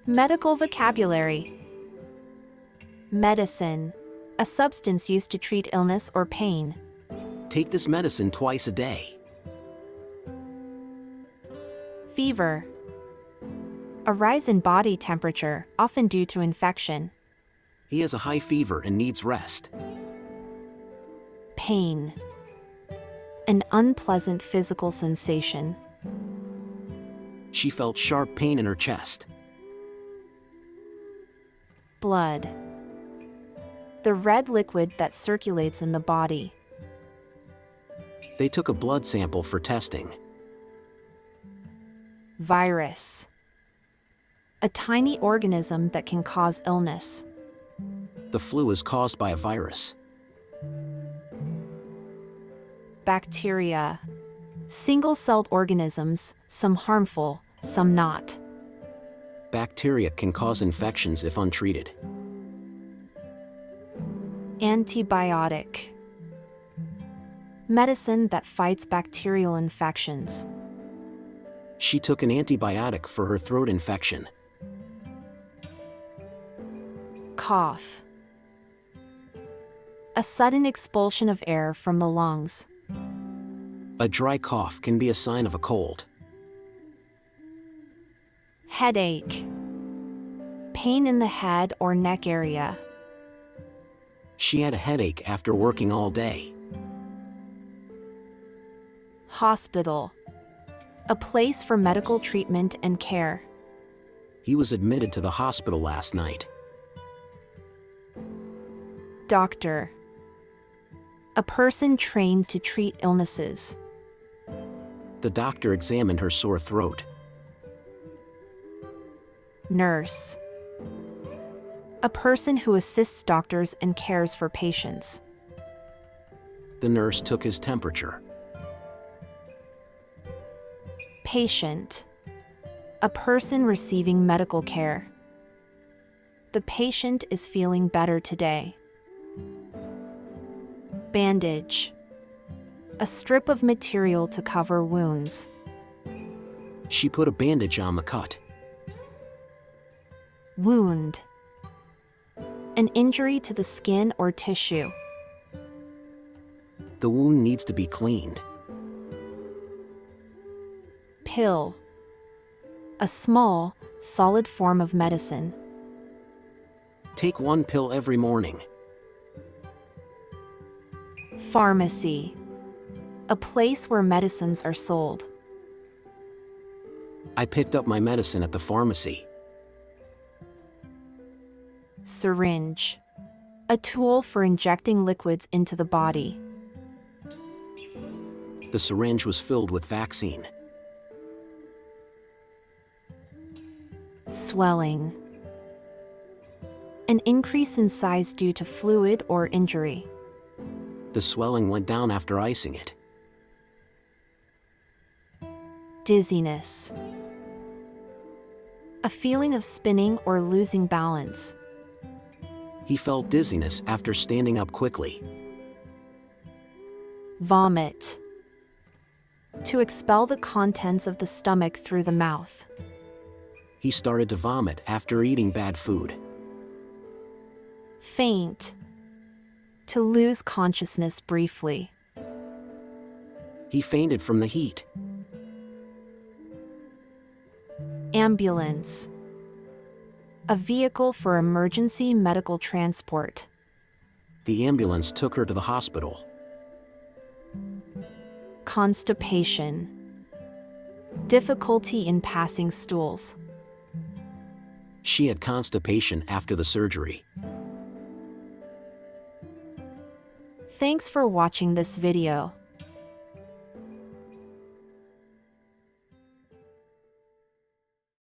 Medical vocabulary. Medicine. A substance used to treat illness or pain. Take this medicine twice a day. Fever. A rise in body temperature, often due to infection. He has a high fever and needs rest. Pain. An unpleasant physical sensation. She felt sharp pain in her chest. Blood. The red liquid that circulates in the body. They took a blood sample for testing. Virus. A tiny organism that can cause illness. The flu is caused by a virus. Bacteria. Single-celled organisms, some harmful, some not. Bacteria can cause infections if untreated. Antibiotic. Medicine that fights bacterial infections. She took an antibiotic for her throat infection. Cough. A sudden expulsion of air from the lungs. A dry cough can be a sign of a cold. Headache. Pain in the head or neck area. She had a headache after working all day. Hospital. A place for medical treatment and care. He was admitted to the hospital last night. Doctor. A person trained to treat illnesses. The doctor examined her sore throat. Nurse. A person who assists doctors and cares for patients. The nurse took his temperature. Patient. A person receiving medical care. The patient is feeling better today. Bandage. A strip of material to cover wounds. She put a bandage on the cut. Wound. An injury to the skin or tissue. The wound needs to be cleaned. Pill. A small, solid form of medicine. Take one pill every morning. Pharmacy. A place where medicines are sold. I picked up my medicine at the pharmacy. Syringe. A tool for injecting liquids into the body. The syringe was filled with vaccine. Swelling. An increase in size due to fluid or injury. The swelling went down after icing it. Dizziness. A feeling of spinning or losing balance. He felt dizziness after standing up quickly. Vomit. To expel the contents of the stomach through the mouth. He started to vomit after eating bad food. Faint. To lose consciousness briefly. He fainted from the heat. Ambulance. A vehicle for emergency medical transport. The ambulance took her to the hospital. Constipation. Difficulty in passing stools. She had constipation after the surgery. Thanks for watching this video.